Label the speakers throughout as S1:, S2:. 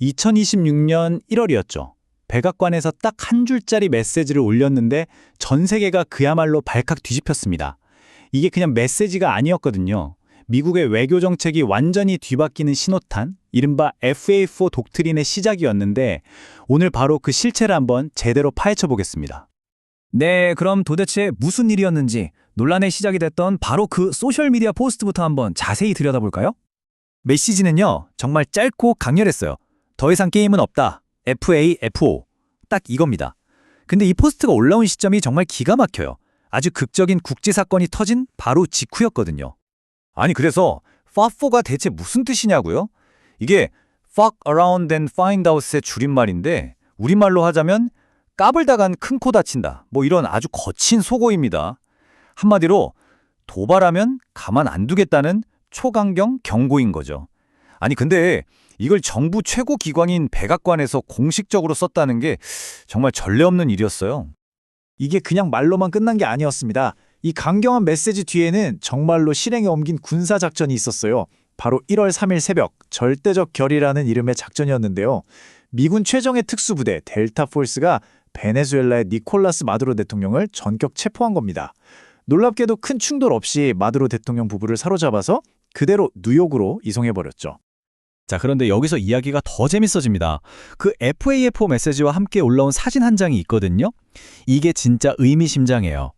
S1: 2026년 1월이었죠. 백악관에서 딱 한 줄짜리 메시지를 올렸는데 전 세계가 그야말로 발칵 뒤집혔습니다. 이게 그냥 메시지가 아니었거든요. 미국의 외교 정책이 완전히 뒤바뀌는 신호탄, 이른바 FA4 독트린의 시작이었는데 오늘 바로 그 실체를 한번 제대로 파헤쳐 보겠습니다.
S2: 네, 그럼 도대체 무슨 일이었는지 논란의 시작이 됐던 바로 그 소셜미디어 포스트부터 한번 자세히 들여다볼까요? 메시지는요, 정말 짧고 강렬했어요. 더 이상 게임은 없다. FA4. 딱 이겁니다. 근데 이 포스트가 올라온 시점이 정말 기가 막혀요. 아주 극적인 국제사건이 터진 바로 직후였거든요. 아니, 그래서 FA4가 대체 무슨 뜻이냐고요? 이게 Fuck Around and Find Out의 줄임말인데 우리말로 하자면 까불다간 큰 코 다친다. 뭐 이런 아주 거친 속어입니다. 한마디로 도발하면 가만 안 두겠다는 초강경 경고인 거죠. 아니 근데 이걸 정부 최고 기관인 백악관에서 공식적으로 썼다는 게 정말 전례 없는 일이었어요.
S3: 이게 그냥 말로만 끝난 게 아니었습니다. 이 강경한 메시지 뒤에는 정말로 실행에 옮긴 군사작전이 있었어요. 바로 1월 3일 새벽 절대적 결이라는 이름의 작전이었는데요. 미군 최정예 특수부대 델타 폴스가 베네수엘라의 니콜라스 마두로 대통령을 전격 체포한 겁니다. 놀랍게도 큰 충돌 없이 마두로 대통령 부부를 사로잡아서 그대로 뉴욕으로 이송해버렸죠.
S2: 자, 그런데 여기서 이야기가 더 재밌어집니다. 그 FA4 메시지와 함께 올라온 사진 한 장이 있거든요. 이게 진짜 의미심장해요.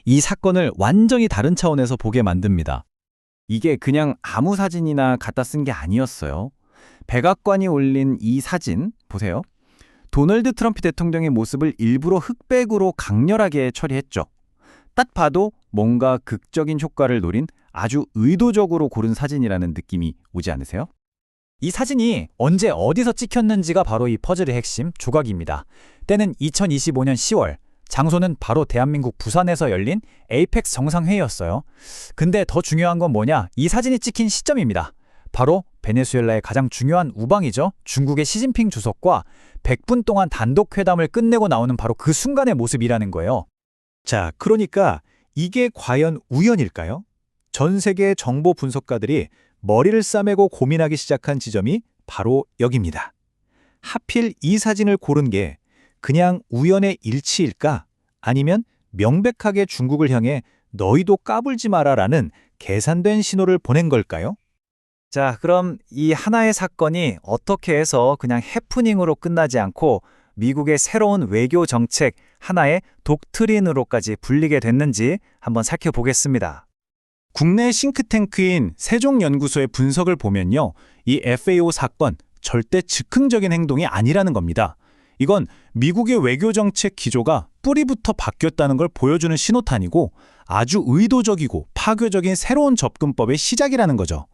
S2: 이 사건을 완전히 다른 차원에서 보게 만듭니다. 이게 그냥 아무 사진이나 갖다 쓴 게 아니었어요. 백악관이 올린 이 사진 보세요. 도널드 트럼프 대통령의 모습을 일부러 흑백으로 강렬하게 처리했죠. 딱 봐도 뭔가 극적인 효과를 노린 아주 의도적으로 고른 사진이라는 느낌이 오지 않으세요? 이 사진이 언제 어디서 찍혔는지가 바로 이 퍼즐의 핵심 조각입니다. 때는 2025년 10월, 장소는 바로 대한민국 부산에서 열린 에이펙스 정상회의였어요. 근데 더 중요한 건 뭐냐? 이 사진이 찍힌 시점입니다. 바로 베네수엘라의 가장 중요한 우방이죠. 중국의 시진핑 주석과 100분 동안 단독 회담을 끝내고 나오는 바로 그 순간의 모습이라는 거예요.
S3: 자, 그러니까 이게 과연 우연일까요? 전 세계의 정보 분석가들이 머리를 싸매고 고민하기 시작한 지점이 바로 여기입니다. 하필 이 사진을 고른 게 그냥 우연의 일치일까? 아니면 명백하게 중국을 향해 너희도 까불지 마라라는 계산된 신호를 보낸 걸까요?
S2: 자, 그럼 이 하나의 사건이 어떻게 해서 그냥 해프닝으로 끝나지 않고 미국의 새로운 외교 정책 하나의 독트린으로까지 불리게 됐는지 한번 살펴보겠습니다.
S1: 국내 싱크탱크인 세종연구소의 분석을 보면요. 이 FAO 사건 절대 즉흥적인 행동이 아니라는 겁니다. 이건 미국의 외교 정책 기조가 뿌리부터 바뀌었다는 걸 보여주는 신호탄이고 아주 의도적이고 파괴적인 새로운 접근법의 시작이라는 거죠.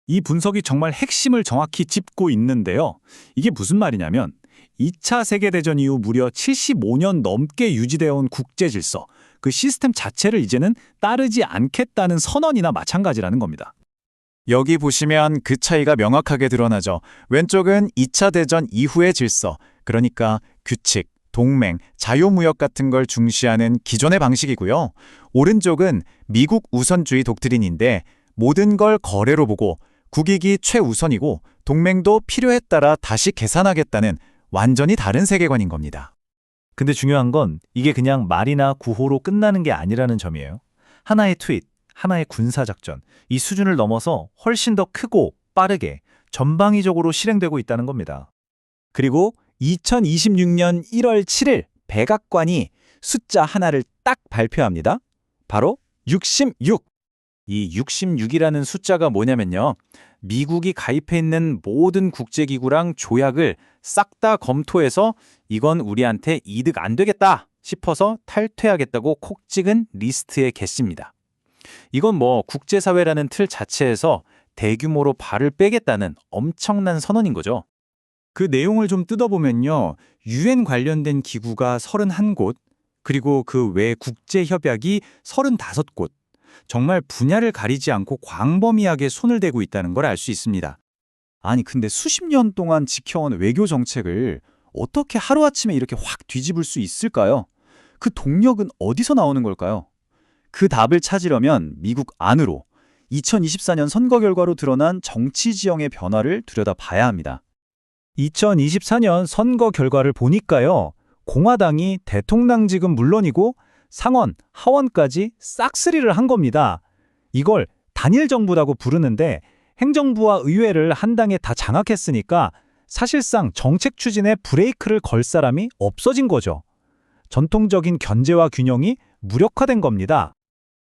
S1: 이 분석이 정말 핵심을 정확히 짚고 있는데요. 이게 무슨 말이냐면 2차 세계대전 이후 무려 75년 넘게 유지되어 온 국제 질서, 그 시스템 자체를 이제는 따르지 않겠다는 선언이나 마찬가지라는 겁니다. 여기 보시면 그 차이가 명확하게 드러나죠. 왼쪽은 2차 대전 이후의 질서, 그러니까 규칙, 동맹, 자유무역 같은 걸 중시하는 기존의 방식이고요. 오른쪽은 미국 우선주의 독트린인데 모든 걸 거래로 보고 국익이 최우선이고 동맹도 필요에 따라 다시 계산하겠다는 완전히 다른 세계관인 겁니다.
S3: 근데 중요한 건 이게 그냥 말이나 구호로 끝나는 게 아니라는 점이에요. 하나의 트윗, 하나의 군사작전, 이 수준을 넘어서 훨씬 더 크고 빠르게 전방위적으로 실행되고 있다는 겁니다.
S1: 그리고 2026년 1월 7일 백악관이 숫자 하나를 딱 발표합니다. 바로 66. 이 66이라는 숫자가 뭐냐면요. 미국이 가입해 있는 모든 국제기구랑 조약을 싹 다 검토해서 이건 우리한테 이득 안 되겠다 싶어서 탈퇴하겠다고 콕 찍은 리스트의 개시입니다. 이건 뭐 국제사회라는 틀 자체에서 대규모로 발을 빼겠다는 엄청난 선언인 거죠. 그 내용을 좀 뜯어보면요. UN 관련된 기구가 31곳, 그리고 그 외 국제협약이 35곳, 정말 분야를 가리지 않고 광범위하게 손을 대고 있다는 걸 알 수 있습니다. 아니 근데 수십 년 동안 지켜온 외교 정책을 어떻게 하루아침에 이렇게 확 뒤집을 수 있을까요? 그 동력은 어디서 나오는 걸까요? 그 답을 찾으려면 미국 안으로 2024년 선거 결과로 드러난 정치 지형의 변화를 들여다봐야 합니다. 2024년 선거 결과를 보니까요. 공화당이 대통령직은 물론이고 상원, 하원까지 싹쓸이를 한 겁니다. 이걸 단일 정부라고 부르는데 행정부와 의회를 한 당에 다 장악했으니까 사실상 정책 추진에 브레이크를 걸 사람이 없어진 거죠. 전통적인 견제와 균형이 무력화된 겁니다.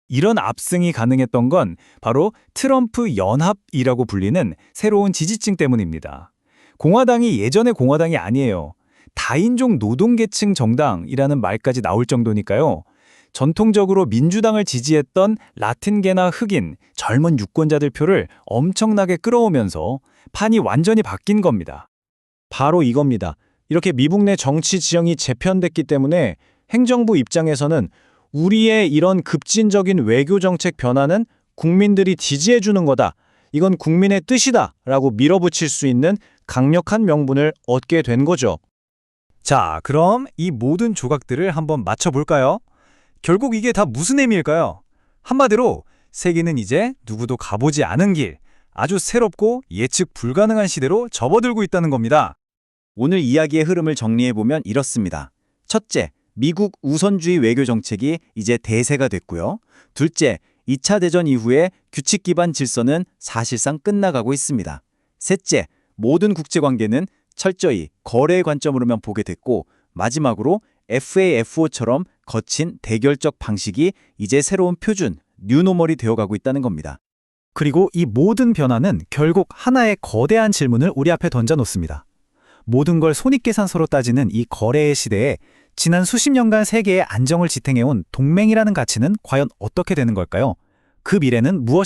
S1: 이런 압승이 가능했던 건 바로 트럼프 연합이라고 불리는 새로운 지지층 때문입니다. 공화당이 예전의 공화당이 아니에요. 다인종 노동계층 정당이라는 말까지 나올 정도니까요. 전통적으로 민주당을 지지했던 라틴계나 흑인, 젊은 유권자들 표를 엄청나게 끌어오면서 판이 완전히 바뀐 겁니다. 바로 이겁니다. 이렇게 미국 내 정치 지형이 재편됐기 때문에 행정부 입장에서는 우리의 이런 급진적인 외교 정책 변화는 국민들이 지지해 주는 거다. 이건 국민의 뜻이다. 라고 밀어붙일 수 있는 강력한 명분을 얻게 된 거죠.
S2: 자, 그럼 이 모든 조각들을 한번 맞춰볼까요? 결국 이게 다 무슨 의미일까요? 한마디로 세계는 이제 누구도 가보지 않은 길, 아주 새롭고 예측 불가능한 시대로 접어들고 있다는 겁니다.
S4: 오늘 이야기의 흐름을 정리해보면 이렇습니다. 첫째, 미국 우선주의 외교 정책이 이제 대세가 됐고요. 둘째, 2차 대전 이후에 규칙 기반 질서는 사실상 끝나가고 있습니다. 셋째, 모든 국제관계는 철저히 거래의 관점으로만 보게 됐고, 마지막으로 FAFO처럼 거친 대결적 방식이 이제 새로운 표준, 뉴노멀이 되어가고 있다는 겁니다.
S2: 그리고 이 모든 변화는 결국 하나의 거대한 질문을 우리 앞에 던져놓습니다. 모든 걸 손익계산서로 따지는 이 거래의 시대에 지난 수십 년간 세계의 안정을 지탱해온 동맹이라는 가치는 과연 어떻게 되는 걸까요? 그 미래는 무엇일까요?